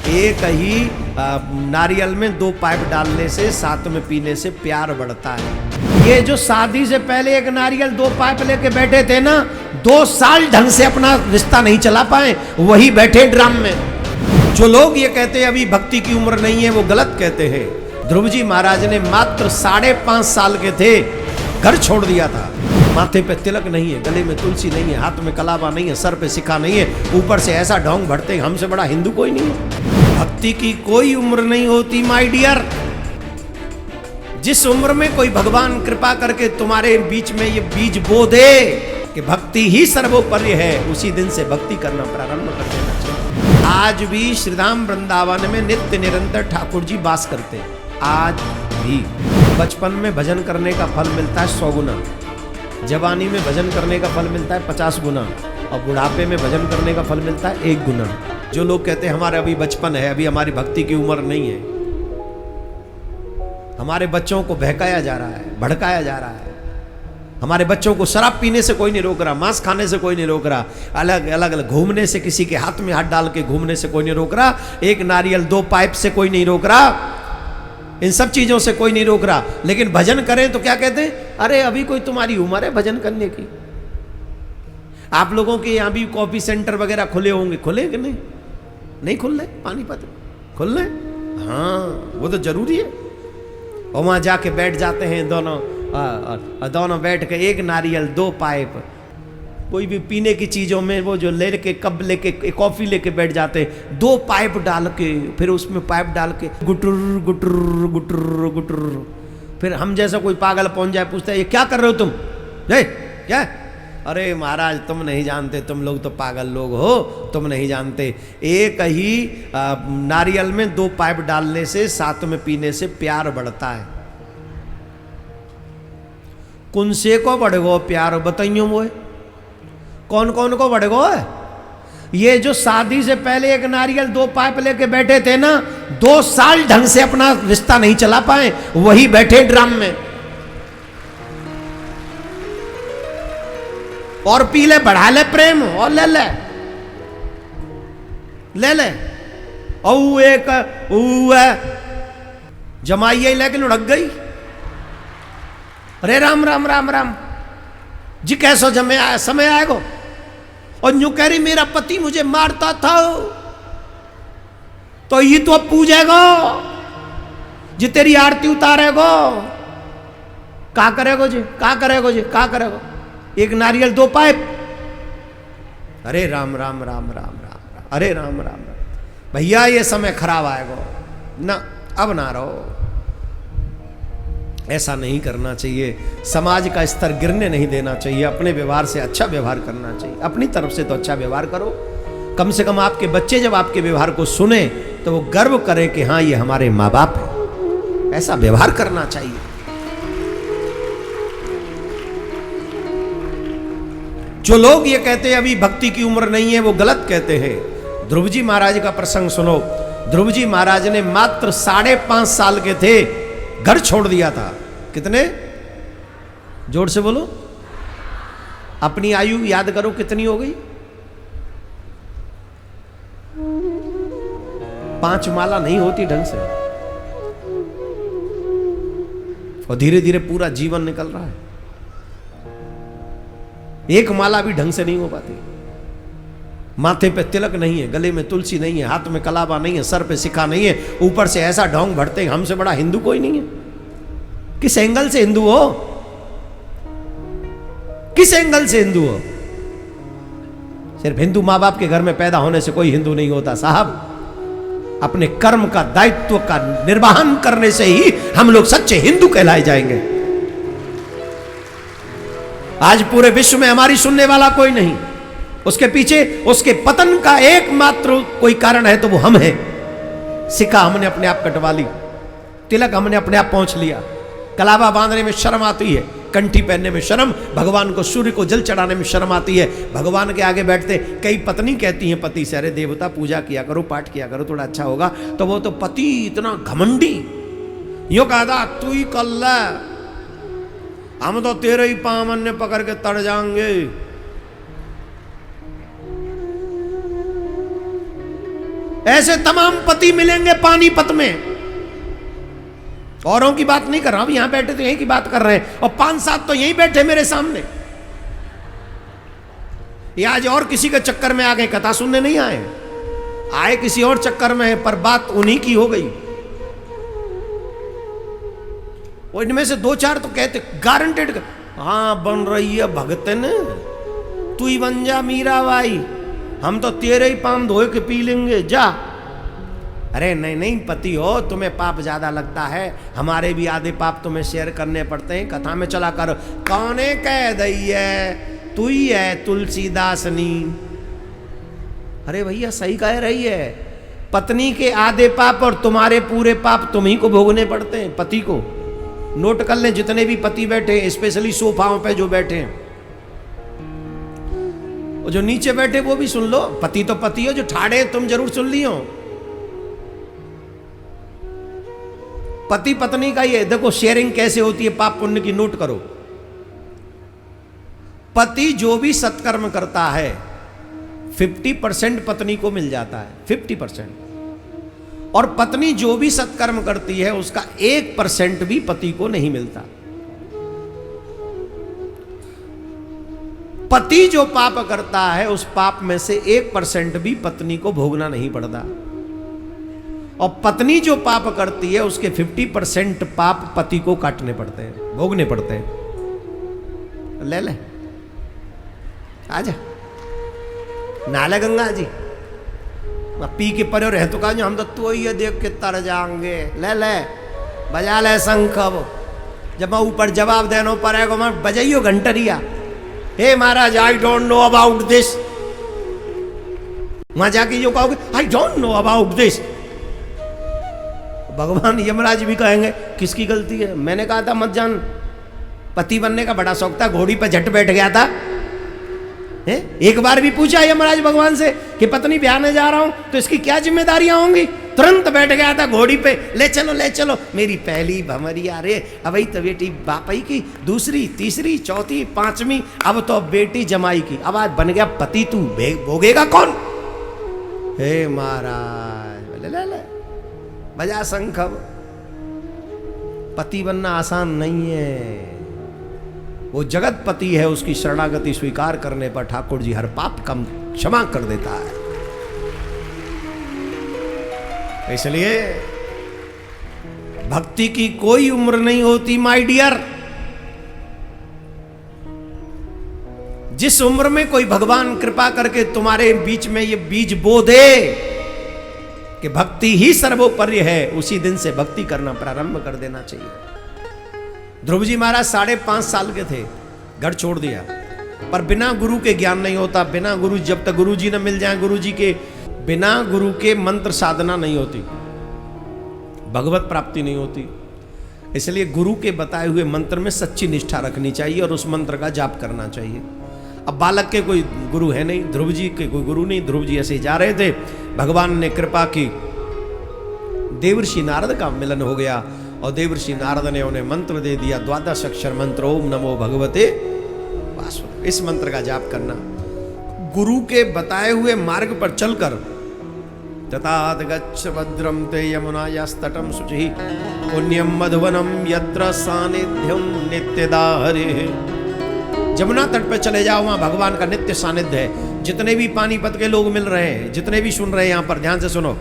एक ही नारियल में 2 पाइप डालने से, साथ में पीने से प्यार बढ़ता है। ये जो शादी से पहले एक नारियल 2 पाइप लेके बैठे थे ना, 2 साल ढंग से अपना रिश्ता नहीं चला पाए, वही बैठे ड्राम में। जो लोग ये कहते हैं अभी भक्ति की उम्र नहीं है, वो गलत कहते हैं। ध्रुव जी महाराज ने मात्र 5.5 साल के थे, घर छोड़ दिया था। माथे पे तिलक नहीं है, गले में तुलसी नहीं है, हाथ में कलावा नहीं है, सर पे सिक्का नहीं है, ऊपर से ऐसा ढोंग भरते हमसे बड़ा हिंदू कोई नहीं है। भक्ति की कोई उम्र नहीं होती माय डियर। जिस उम्र में कोई भगवान कृपा करके तुम्हारे बीच में ये बीज बो दे कि भक्ति ही सर्वोपरि है, उसी दिन से भक्ति करना प्रारंभ कर देना चाहिए। आज भी श्रीधाम वृंदावन में नित्य निरंतर ठाकुर जी वास करते हैं। आज भी बचपन में भजन करने का फल मिलता है 100 गुना, जवानी में भजन करने का फल मिलता है 50 गुना, और बुढ़ापे में भजन करने का फल मिलता है 1 गुना। जो लोग कहते हैं हमारे अभी बचपन है, अभी हमारी भक्ति की उम्र नहीं है, हमारे बच्चों को बहकाया जा रहा है, भड़काया जा रहा है। हमारे बच्चों को शराब पीने से कोई नहीं रोक रहा, मांस खाने से कोई नहीं रोक रहा, अलग अलग घूमने से, किसी के हाथ में हाथ डाल के घूमने से कोई नहीं रोक रहा, एक नारियल 2 पाइप से कोई नहीं रोक रहा, इन सब चीजों से कोई नहीं रोक रहा। लेकिन भजन करें तो क्या कहते हैं, अरे अभी कोई तुम्हारी उम्र है भजन करने की। आप लोगों के यहाँ भी कॉफी सेंटर वगैरह खुले होंगे, खुले कि नहीं? नहीं खुल रहे, पानीपत खुल रहे? हाँ, वो तो जरूरी है। और वहां जाके बैठ जाते हैं दोनों बैठ के, एक नारियल 2 पाइप, कोई भी पीने की चीजों में वो जो लेके कप लेके कॉफी लेके बैठ जाते, 2 पाइप डाल के, फिर उसमें पाइप डाल के गुटर गुटर गुटर गुटर, फिर हम जैसा कोई पागल पहुंच जाए, पूछता है ये क्या कर रहे हो तुम? क्या? अरे महाराज तुम नहीं जानते, तुम लोग तो पागल लोग हो, तुम नहीं जानते। एक ही नारियल में 2 पाइप डालने से, साथ में पीने से प्यार बढ़ता है। कौन से को बढ़ेगो प्यार बताइयो मोए, कौन कौन को बढ़ेगो? ये जो शादी से पहले एक नारियल 2 पाइप लेके बैठे थे ना, 2 साल ढंग से अपना रिश्ता नहीं चला पाए, वही बैठे ड्राम में। और पी ले, बढ़ा ले प्रेम, और ले ले और एक जमाई लेकिन उड़क गई। अरे राम राम राम राम जी, कैसो जमे आया समय आएगो। और यूं कह रही मेरा पति मुझे मारता था, तो ये तो अब पूजेगो जी, तेरी आरती उतारेगो, का करेगो जी, का करेगो जी, का करेगो? एक नारियल 2 पाइप। अरे राम राम राम राम राम, अरे राम राम राम भैया, ये समय खराब आएगो ना, अब ना रहो। ऐसा नहीं करना चाहिए। समाज का स्तर गिरने नहीं देना चाहिए। अपने व्यवहार से अच्छा व्यवहार करना चाहिए। अपनी तरफ से तो अच्छा व्यवहार करो, कम से कम आपके बच्चे जब आपके व्यवहार को सुने तो वो गर्व करें कि हाँ ये हमारे माँ बाप है। ऐसा व्यवहार करना चाहिए। जो लोग ये कहते हैं अभी भक्ति की उम्र नहीं है, वो गलत कहते हैं। ध्रुव जी महाराज का प्रसंग सुनो। ध्रुव जी महाराज ने मात्र 5.5 साल के थे, घर छोड़ दिया था। कितने? जोर से बोलो, अपनी आयु याद करो कितनी हो गई? 5 माला नहीं होती ढंग से, और धीरे धीरे पूरा जीवन निकल रहा है। 1 माला भी ढंग से नहीं हो पाती। माथे पे तिलक नहीं है, गले में तुलसी नहीं है, हाथ में कलावा नहीं है, सर पे सिक्का नहीं है, ऊपर से ऐसा ढोंग भरते हमसे बड़ा हिंदू कोई नहीं है। किस एंगल से हिंदू हो? किस एंगल से हिंदू हो? सिर्फ हिंदू माँ बाप के घर में पैदा होने से कोई हिंदू नहीं होता साहब। अपने कर्म का, दायित्व का निर्वहन करने से ही हम लोग सच्चे हिंदू कहलाए जाएंगे। आज पूरे विश्व में हमारी सुनने वाला कोई नहीं। उसके पीछे उसके पतन का एकमात्र कोई कारण है तो वो हम हैं। सिक्का हमने अपने आप कटवा ली, तिलक हमने अपने आप पहुंच लिया, कलावा बांधने में शर्म आती है, कंठी पहनने में शर्म, भगवान को सूर्य को जल चढ़ाने में शर्म आती है। भगवान के आगे बैठते कई पत्नी कहती हैं पति से, अरे देवता पूजा किया करो, पाठ किया करो, थोड़ा अच्छा होगा। तो वो तो पति इतना घमंडी, यो कहता तू ही कल, हम तो तेरे ही पामन पकड़ के तड़ जाएंगे। ऐसे तमाम पति मिलेंगे पानीपत में। औरों की बात नहीं कर रहा हूं, यहां बैठे तो यही की बात कर रहे हैं, और 5-7 तो यहीं बैठे मेरे सामने। ये आज और किसी के चक्कर में आ गए, कथा सुनने नहीं आए, आए किसी और चक्कर में है, पर बात उन्हीं की हो गई। वो इनमें से 2-4 तो कहते गारंटेड, हाँ बन रही है भगतन, तू ही बन जा मीरा भाई, हम तो तेरे ही पाम धोए के पी लेंगे जा। अरे नहीं नहीं पति हो, तुम्हें पाप ज्यादा लगता है, हमारे भी आधे पाप तुम्हें शेयर करने पड़ते हैं, कथा में चला कर। कौने कह दई है, तू ही है तुलसीदासनी। अरे भैया सही कह रही है, पत्नी के आधे पाप और तुम्हारे पूरे पाप तुम ही को भोगने पड़ते हैं, पति को। नोट कर लें जितने भी पति बैठे हैं, स्पेशली सोफाओं पे जो बैठे हैं, और जो नीचे बैठे वो भी सुन लो, पति तो पति हो, जो ठाड़े तुम जरूर सुन लियो। पति पत्नी का ये देखो शेयरिंग कैसे होती है पाप पुण्य की, नोट करो। पति जो भी सत्कर्म करता है 50% पत्नी को मिल जाता है, 50%। और पत्नी जो भी सत्कर्म करती है उसका 1% भी पति को नहीं मिलता। पति जो पाप करता है उस पाप में से 1% भी पत्नी को भोगना नहीं पड़ता, और पत्नी जो पाप करती है उसके 50% पाप पति को काटने पड़ते हैं, भोगने पड़ते हैं। ले ले आजा नाले गंगा जी, पी के परे रह तो कहा हम तो तू ही देख के तर जाएंगे। ले ले बजा ले शंख, जब मैं ऊपर जवाब देना पड़ेगा मैं बजाइयो घंटरिया। हे महाराज I don't know about this, वहां जाके जो कहोगे I don't know about this, भगवान यमराज भी कहेंगे किसकी गलती है। मैंने कहा था मत जान, पति बनने का बड़ा शौक था, घोड़ी पर झट बैठ गया था। एक बार भी पूछा यमराज भगवान से कि पत्नी ब्याहने जा रहा हूं तो इसकी क्या जिम्मेदारियां होंगी, तुरंत बैठ गया था घोड़ी पे, ले चलो मेरी पहली भमरिया रे, अब तो बेटी बापई की, दूसरी तीसरी चौथी पांचवी, अब तो बेटी जमाई की। अब आज बन गया पति, तू भोगेगा कौन। हे महाराज ले ले ले बजा शंख। पति बनना आसान नहीं है, वो जगत पति है, उसकी शरणागति स्वीकार करने पर ठाकुर जी हर पाप कम क्षमा कर देता है। इसलिए भक्ति की कोई उम्र नहीं होती माय डियर। जिस उम्र में कोई भगवान कृपा करके तुम्हारे बीच में ये बीज बो दे कि भक्ति ही सर्वोपरि है, उसी दिन से भक्ति करना प्रारंभ कर देना चाहिए। ध्रुव जी महाराज 5.5 साल के थे, घर छोड़ दिया, पर बिना गुरु के ज्ञान नहीं होता, बिना गुरु, जब तक गुरु जी न मिल जाए, गुरु जी के बिना गुरु के मंत्र साधना नहीं होती, भगवत प्राप्ति नहीं होती। इसलिए गुरु के बताए हुए मंत्र में सच्ची निष्ठा रखनी चाहिए और उस मंत्र का जाप करना चाहिए। अब बालक के कोई गुरु है नहीं, ध्रुव जी के कोई गुरु नहीं, ध्रुव जी ऐसे ही जा रहे थे, भगवान ने कृपा की, देवर्षि नारद का मिलन हो गया और देवर्षि नारद ने उन्हें मंत्र दे दिया, 12 अक्षर मंत्र, ओम नमो भगवते वासुदेव। इस मंत्र का जाप करना, गुरु के बताए हुए मार्ग पर चलकर, ततात गच्छ भद्रम ते यमुनायास्तटम शुचि पुण्यम मधुवनम यत्र सानिध्यम नित्यदा हरिः। जमुना तट पे चले जाओ, वहां भगवान का नित्य सानिध्य है। जितने भी पानीपत के लोग मिल रहे हैं, जितने भी सुन रहे हैं, यहां पर ध्यान से सुनो,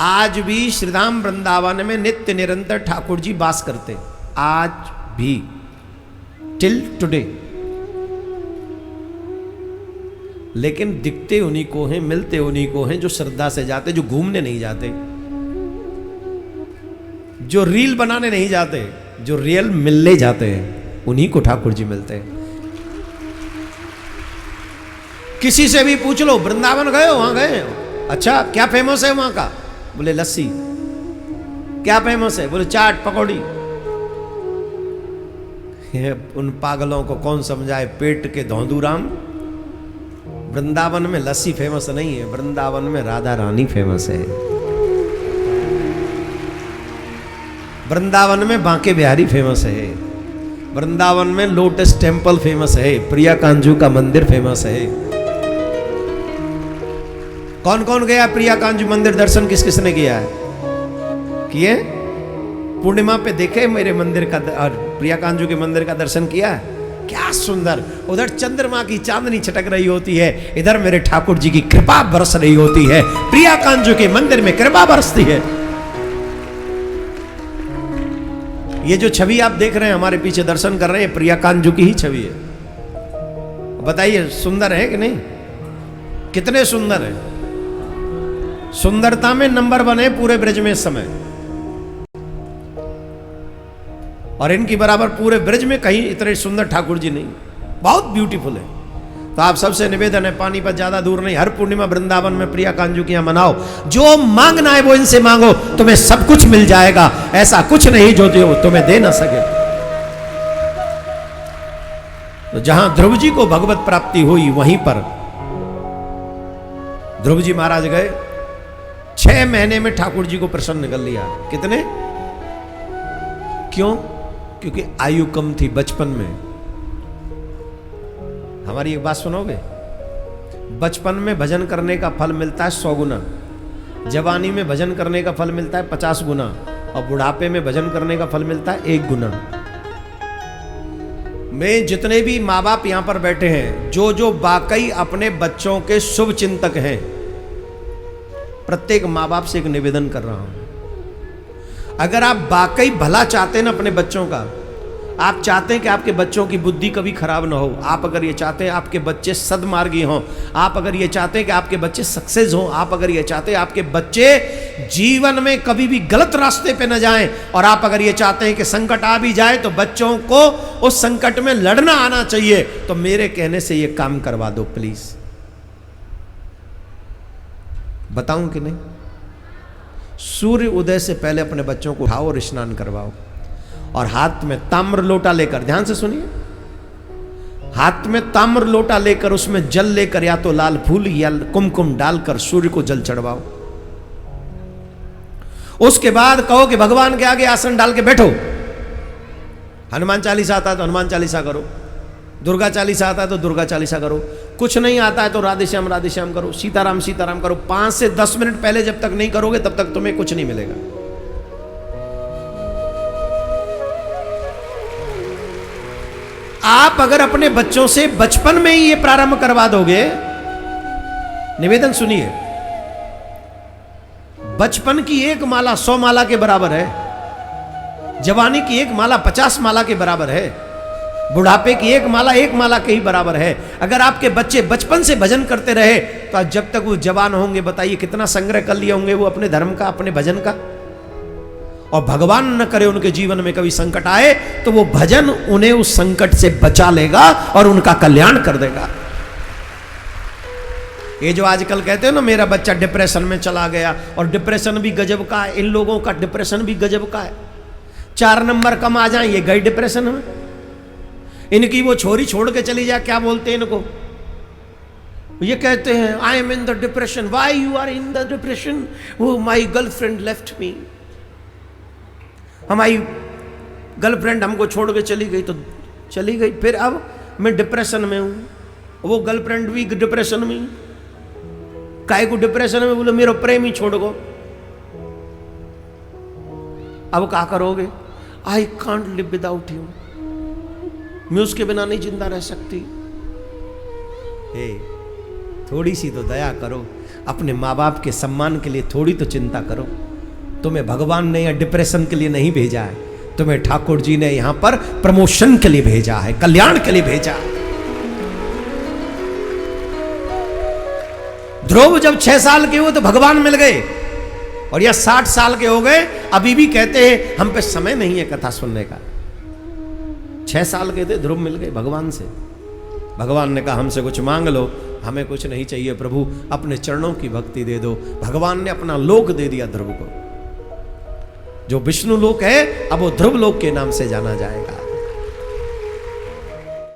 आज भी श्रीधाम वृंदावन में नित्य निरंतर ठाकुर जी वास करते, आज भी, टिल टुडे। लेकिन दिखते उन्हीं को हैं, मिलते उन्हीं को हैं जो श्रद्धा से जाते, जो घूमने नहीं जाते, जो रील बनाने नहीं जाते, जो रियल मिलने जाते हैं, उन्हीं को ठाकुर जी मिलते हैं। किसी से भी पूछ लो वृंदावन गए हो, वहां गए हो, अच्छा क्या फेमस है वहां का, बोले लस्सी। क्या फेमस है, बोले चाट पकौड़ी। उन पागलों को कौन समझाए, पेट के धौंधूराम। वृंदावन में लस्सी फेमस नहीं है, वृंदावन में राधा रानी फेमस है, वृंदावन में बांके बिहारी फेमस है, वृंदावन में लोटस टेम्पल फेमस है, प्रिया कांजू का मंदिर फेमस है। कौन कौन गया प्रिया कांजू मंदिर दर्शन? किस किसने किया है? किए? पूर्णिमा पे देखे मेरे मंदिर का और प्रिया कांजू के मंदिर का दर्शन किया? क्या सुंदर! उधर चंद्रमा की चांदनी छटक रही होती है, इधर मेरे ठाकुर जी की कृपा बरस रही होती है। प्रिया कांजू के मंदिर में कृपा बरसती है। ये जो छवि आप देख रहे हैं, हमारे पीछे दर्शन कर रहे हैं, प्रिया कांजू की ही छवि है। बताइए सुंदर है कि नहीं? कितने सुंदर है! सुंदरता में नंबर 1 है पूरे ब्रज में इस समय, और इनकी बराबर पूरे ब्रज में कहीं इतने सुंदर ठाकुर जी नहीं। बहुत ब्यूटीफुल है। तो आप सबसे निवेदन है, पानीपत ज्यादा दूर नहीं, हर पूर्णिमा वृंदावन में प्रिया कांजू की मनाओ। जो मांगना है वो इनसे मांगो, तुम्हें सब कुछ मिल जाएगा। ऐसा कुछ नहीं जो तुम्हें दे ना सके। तो जहां ध्रुव जी को भगवत प्राप्ति हुई, वहीं पर ध्रुव जी महाराज गए, 6 महीने में ठाकुर जी को प्रसन्न कर लिया। कितने? क्यों? क्योंकि आयु कम थी बचपन में। हमारी एक बात सुनोगे? बचपन में भजन करने का फल मिलता है 100 गुना, जवानी में भजन करने का फल मिलता है 50 गुना, और बुढ़ापे में भजन करने का फल मिलता है 1 गुना। मैं जितने भी माँ बाप यहां पर बैठे हैं, जो वाकई अपने बच्चों के शुभ चिंतक हैं, प्रत्येक माँ बाप से एक निवेदन कर रहा हूं, अगर आप वाकई भला चाहते हैं ना अपने बच्चों का, आप चाहते हैं कि आपके बच्चों की बुद्धि कभी खराब ना हो, आप अगर ये चाहते हैं आपके बच्चे सद्मार्गी हों, आप अगर ये चाहते हैं कि आपके बच्चे सक्सेस हों, आप अगर ये चाहते हैं आपके बच्चे जीवन में कभी भी गलत रास्ते पे न जाएं, और आप अगर ये चाहते हैं कि संकट आ भी जाए तो बच्चों को उस संकट में लड़ना आना चाहिए, तो मेरे कहने से ये काम करवा दो प्लीज। बताऊं कि नहीं? सूर्य उदय से पहले अपने बच्चों को उठाओ और स्नान करवाओ, और हाथ में ताम्र लोटा लेकर, ध्यान से सुनिए, हाथ में ताम्र लोटा लेकर उसमें जल लेकर या तो लाल फूल या कुमकुम डालकर सूर्य को जल चढ़वाओ। उसके बाद कहो कि भगवान के आगे आसन डाल के बैठो। हनुमान चालीसा आता है तो हनुमान चालीसा करो, दुर्गा चालीसा आता है तो दुर्गा चालीसा करो, कुछ नहीं आता है तो राधे श्याम करो, सीताराम सीताराम करो। 5 से 10 मिनट पहले जब तक नहीं करोगे तब तक तुम्हें कुछ नहीं मिलेगा। आप अगर अपने बच्चों से बचपन में ही ये प्रारंभ करवा दोगे, निवेदन सुनिए, बचपन की एक माला 100 माला के बराबर है, जवानी की एक माला 50 माला के बराबर है, बुढ़ापे की एक माला के ही बराबर है। अगर आपके बच्चे बचपन से भजन करते रहे तो जब तक वो जवान होंगे, बताइए कितना संग्रह कर लिए होंगे वो अपने धर्म का, अपने भजन का। और भगवान न करे उनके जीवन में कभी संकट आए तो वो भजन उन्हें उस संकट से बचा लेगा और उनका कल्याण कर देगा। ये जो आजकल कहते हैं ना मेरा बच्चा डिप्रेशन में चला गया, और डिप्रेशन भी गजब का है, इन लोगों का डिप्रेशन भी गजब का है। 4 नंबर कम आ जाए ये गए डिप्रेशन में, इनकी वो छोरी छोड़ के चली जाए, क्या बोलते हैं इनको, ये कहते हैं I am in the depression. Why you are in the depression? वो माई गर्लफ्रेंड लेफ्ट मी, हमारी गर्लफ्रेंड हमको छोड़ के चली गई तो चली गई, फिर अब मैं डिप्रेशन में हूं, वो गर्लफ्रेंड भी डिप्रेशन में। काहे को डिप्रेशन में? बोले मेरा प्रेमी छोड़ गो। अब क्या करोगे? I can't live without you, मैं उसके बिना नहीं जिंदा रह सकती। हे, थोड़ी सी तो दया करो, अपने माँ बाप के सम्मान के लिए थोड़ी तो चिंता करो। तुम्हें भगवान ने यह डिप्रेशन के लिए नहीं भेजा है, तुम्हें ठाकुर जी ने यहां पर प्रमोशन के लिए भेजा है, कल्याण के लिए भेजा है। ध्रुव जब 6 साल के हुए तो भगवान मिल गए, और यह 60 साल के हो गए, अभी भी कहते हैं हम पे समय नहीं है कथा सुनने का। 6 साल के थे, ध्रुव मिल गए भगवान से। भगवान ने कहा हमसे कुछ मांग लो। हमें कुछ नहीं चाहिए प्रभु, अपने चरणों की भक्ति दे दो। भगवान ने अपना लोक दे दिया ध्रुव को। जो विष्णु लोक है अब वो ध्रुव लोक के नाम से जाना जाएगा।